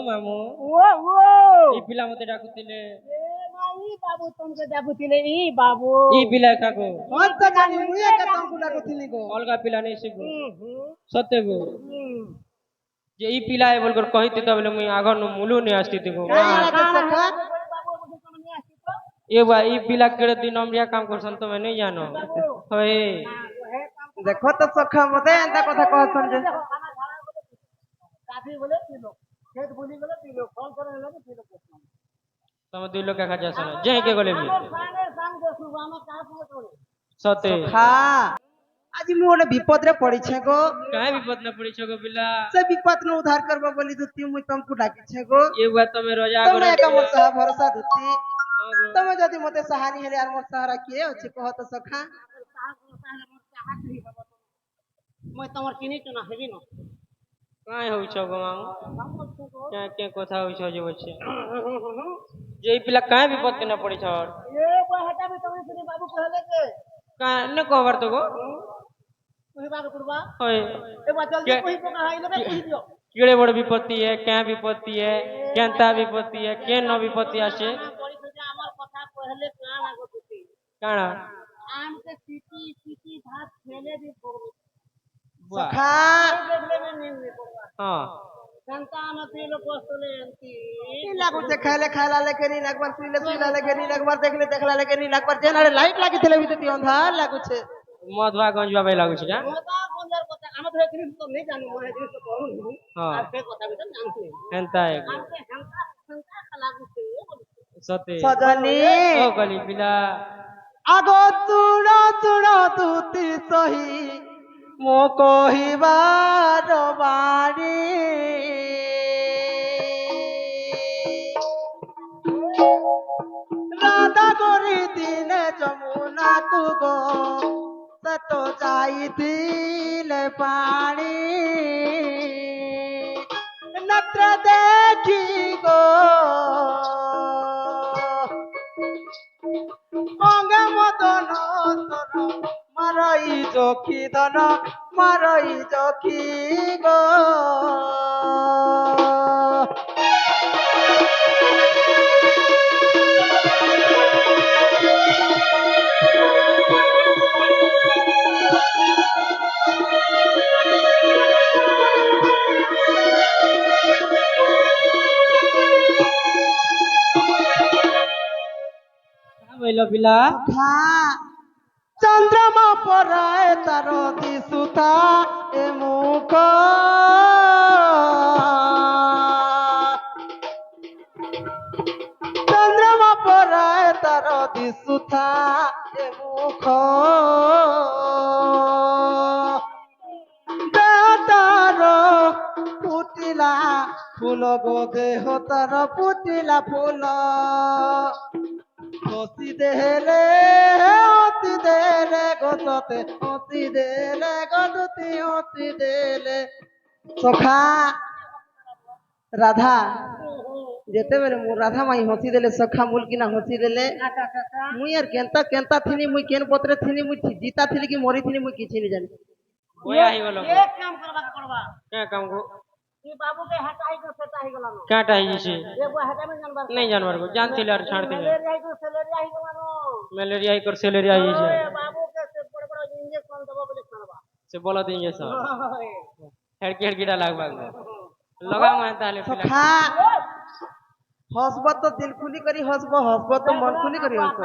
ମାମୁଁ ଓ ଓ ଏଇ ପିଲା ମତେ ଡାକୁଥିଲେ। ମାଇ ବାବୁ ତମକେ ଡାକୁଥିଲେ ଇ ବାବୁ ଏଇ ପିଲା କାକୁ ହଁ ତ ଜାଣି ମୁଇଁ ଏକା ତମକୁ ଡାକୁଥିଲି ଗୋ। ଅଲଗା ପିଲା ନେଇ ସେ ହୁଁ ସତେ ଗো ଯେ ଏଇ ପିଲା ଏ ବୋଲକର କହିତେ ତ ବୋଲେ ମୁଇଁ ଆଗର ମୁଲୁ ନେଇ ଆସିତି ଗो କାଇଁ ହେଲା ତ ସଖା? ଏ ବା ଏଇ ପିଲା କେଡେ ଦୁଇ ନମ୍ବରିଆ କାମ କରସନ୍ ତମେ ନେଇ ଜାନ ହଏ ଦେଖ ତ ସଖା ମତେ ଏନ୍ତା କଥା କହସନ୍ ଯେ ତମେ ଦୁଇ ଲୋକ ଏକା ଯାସନ ଯେ କେ ଗଲେ ବି ସତେ ସଖା ଆଜି ମୁଁ ଗୋଟେ ବିପଦରେ ପଡିଛେ ଗୋ। କାहे ବିପଦ न ପଡିଛ ଗो ପିଲା ସେ ବିପଦ नु ଉଦ୍ଧାର करबो बोली दुती मुई तुमको डाकिछे गो। ये बात तमे रजा तमे करे एका मोर साहा भरोसा दुती हाँ गो। तमे जदी मते सहानी हेले आर मोर सहारा किए अछि कह तो सखा। মই তোমার চিনি তো না হেবি না काहे होइछ गो मामू क्या के কথা होइछ जे बच्चे जे ई पिला काहे विपद के न पड़िछ এ কই হটা বি তুমি শুনি বাবু কহলে কে का न कहबर तो गो কই বাবু করবা होय এ বা জলদি কই পকা হাই লবে কই দিও केड़े बड़ विपत्ति है क्या विपत्ति है केनता विपत्ति है के न विपत्ति आसे বড়ি সোজা আমার কথা কহলে কান আগো তুই काणा আমকে সিটি সিটি ভাত খেলে দি পড়বো वाह सखा দেখলে মে নিয়ে পড়বা हां संतान थी लोग वस्तुले अंती नी लागु जे खाइले खाइला लेके नी लागबार सुइले सुइला लेके नी लागबार देखले देखला लेके नी लागबार जेनारे लाइट लागि थिले बिते अंधार लागु छे। मधुआ गंजवा बे लागु छै मोता गोंजर কথা हम तो जिनिस तो नहीं जानू मोहे जिनिस तो करू नहीं हां আর সে কথা বিতে জানতে एनता है আমকে হंता হंता লাগু ছে सते सजनी ओ गली पिला आगो चूड़ चूड़ दुती सही मो कहिबार बाणी राधा गोरी दिने जमुना को गो से तो जाई दिले पानी नत्र देखी गो অঙ্গে মদন সর মারই জখি ধন মারই জখি গো বইল পিলা চন্দ্রমা পরায় তার দিশুতা এ মুখ চন্দ্রমা পরায় তার দিশুতা এ মুখ দেহতার ফুটিলা ফুল গো দেহতার ফুটিলা ফুল হসি দেলে গছতে হসি দেলে গদুতি হসি দেলে সখা রাধা যেতেবেলে মু রাধা মাই হসি দেলে সখা মুলকিনা হসি দেলে মুই আর কেনতা কেনতা থিনি মুই কেন পত্রে থিনি মুই জিতা থিলি কি মরি থিনি মুই কিছু নি জানি বয়া হি গলো एक काम करबा करबा क्या काम को ई बाबू के हटाई को सेटा ही गलानो काटा ही से ए वो हटा में जानबार नहीं जानवर को जानते ले छाड़ दे मलेरिया ही को सेलेरिया ही गलानो मलेरिया ही कर सेलेरिया ही से ए बाबू के से बड़ बड़ इंजेक्शन दबो बोले खानबा से बोला देंगे सर हेड़कीड़ा लागबा लगा मैं ताले पिला সখা হসব তো দিল খুলি করি হসব হসব তো মন খুলি করি হসব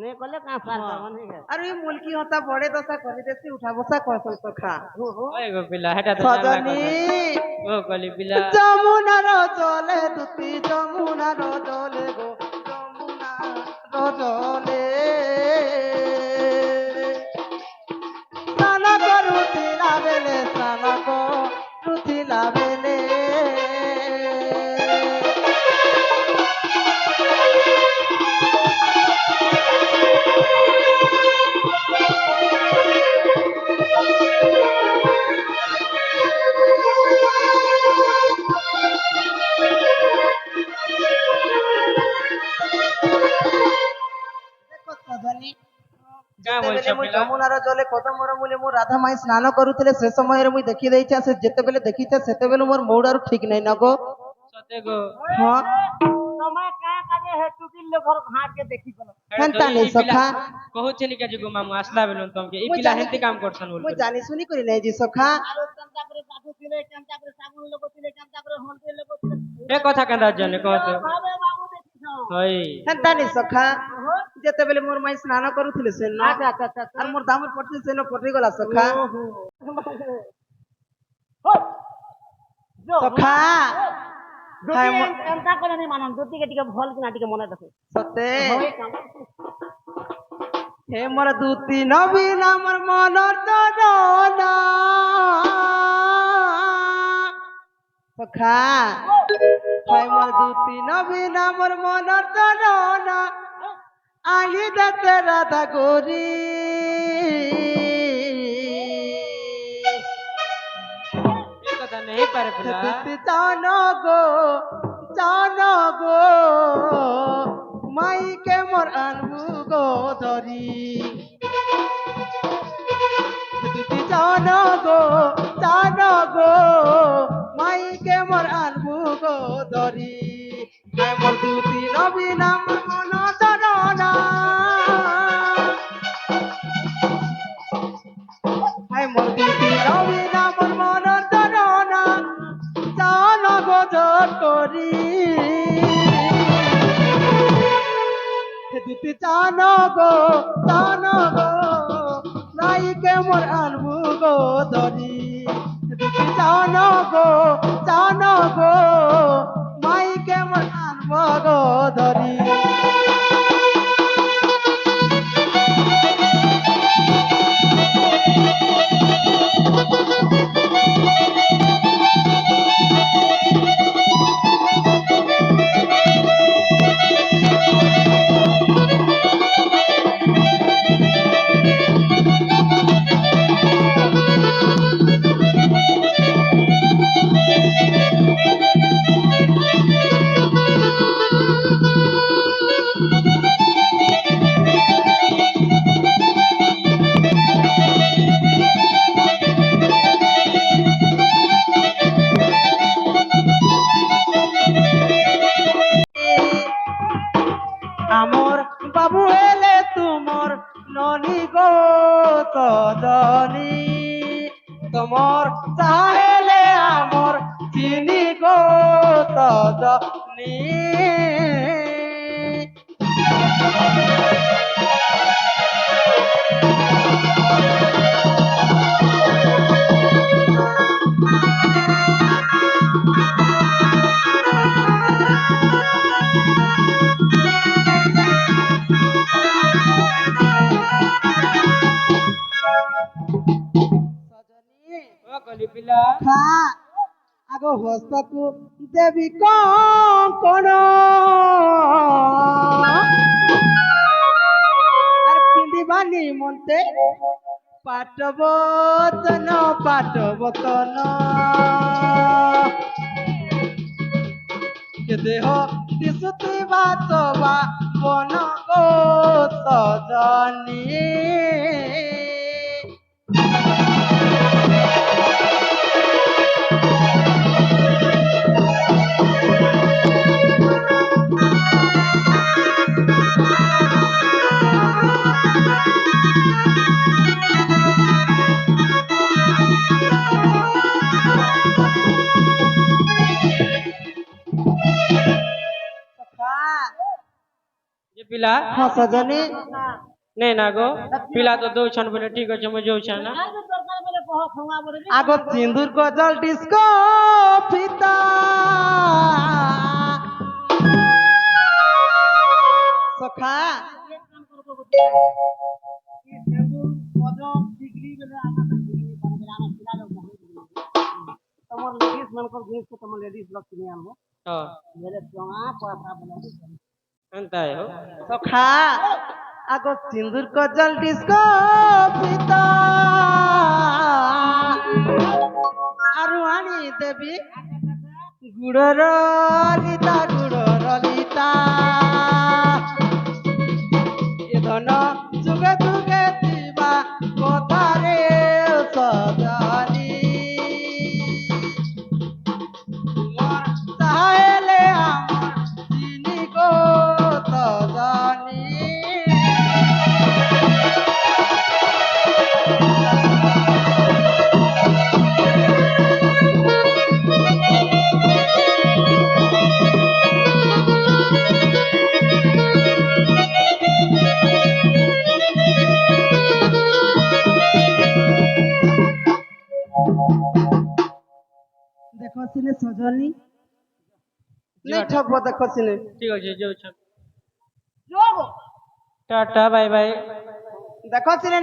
नहीं कले का सार का नहीं है আর ওই মুলকি হতা বড়ে দশা করে দেছি উঠা বসা কসল সখা ओए गो पिला हेटा तो সজনী ओ गली पिला যমুনার জলে দুতি যমুনার জলে গো যমুনার জলে স্নান করুথিলা বেলে স্নান করুথিলা বেলে ଯେତେବେଳେ ମୁଇଁ ଯମୁନାର ଜলে କଦମର ମୂଳେ ମୁଁ ରାଧା ମାଇ ସ୍ନାନ କରୁଥିଲେ ସେ ସମୟରେ ମୁଇଁ ଦେଖି ଦେଇଛେ ସେ ଯେତେବେଳେ ଦେଖିଛେ ସେତେବେଳେ ମୋର ମଉଡାରୁ ଠିକ ନାହିଁ ନା ଗো ସତେ ଗୋ ହଁ ତମେ କାଁ କାଜେ ହେ ଟୁଟିଲ ଲୋକର ଘାଟ କେ ଦେଖି ଗଲ ହେନ୍ତା ଏଇ ନେଇ ପିଲା ସଖା କହୁଛେନି କାଜି ଗো ମାମୁ ଆସିଲା ବେଲୁ ତମକେ ଏଇ ମୁଇଁ ପିଲା ଜାଣି- ହେନ୍ତି କାମ କରଛନ୍ ମୁଇଁ ବୋଲ ଜାଣି ଶୁନି କରି ନେଇ ଜି ସଖା ଆरो କେନ୍ତା করে কাটুଥିଲେ কেনতা করে সাগুন লগোଥିଲେ কেনতা করে হলদি লগোଥିଲେ ଏ କଥା କେନ୍ତା ଜାনে କହତ ভাবে বাবু দেখিছ ହଇ ହେନ୍ତା ନେଇ ସଖା ଯେତେବେଳେ ମୋର ମାଇ ସ୍ନାନ କରୁଥିଲେ ସେ ନ আচ্ছা আচ্ছা আচ্ছা আর মোর দামর পড়ছে ସେ ନ ପଟି ଗଲା ସଖା ସଖା হায় মোর- কেনতা করে নি মানন দুটিকে টিকে ভাল কিনা টিকে মনে দেখে সতে হে মোর দুতি নবীন আমার মনর দরনা সখা হায় মোর দুতি নবীন আমার মনর দরনা আলি দাতে রাধা গরি ଏ କଥା ନେଇ ପାରେ ପିଲା দুতি জান গো মাইকে মোর আনবু গো ধরি দুতি জান গো মাইকে মোর আনবু গো ধরি হায় মোর দুতি নবীন আমার মন ধরনা হায় মোর দুতি নবীন আমার মন ধরনা জান গো জট করি দুতি জান গো নাইকে মোর আনবু গো ধরি দুতি জান গো মাইকে মোর আনবু গো ধরি আমর বাবু এলে তুমর ননি গো তজনি তোমার চাহেলে আমর চিনি গো তজনি ও কলি পিলা খা আগ হস্তকু দেবী কণ আর পিন্ধিবানি মন্তে পাটবতন কে দেহ দিশুতি বাচবা বন গো সজনী ଯେ ପିଲା ହଁ ସଜনী ନେଇ ନା ଗୋ ପିଲା ତ ଦଉଛନ୍ ବୋଲେ ଠିକ ଅଛି ମୁଁ ଯାଉଛନ୍ ନା আর দরকার বলে কহ খোয়া বলে আগ সিন্দুর গজল ডিস্কো ফিতা সখা এক কাম করবো কি সেন্দুর কদম ডিগ্রি বলে আমার ডিগ্রি পারবে আমার ছিলা লোক তোমার লেডিস মানকর জিনিস তো তোমার লেডিস লোক কিনে আনবো ହଁ মেরে জমা পয়সা বলে ଏନ୍ତା ହେ ହୋ সখা আগ সিন্দুর গজল ডিস্কো ফিতা আরু আনি দেবী গুড়র লিতা এ ধন যুগে যুগে ସିନେ ସଜନି ନାଇଁ ଠକବ ଦେଖ ସିନେ ଠିକ ଅଛି ଯାଉଛ ଯୋଗ টাটা বাই বাই ଦେଖ ସିନେ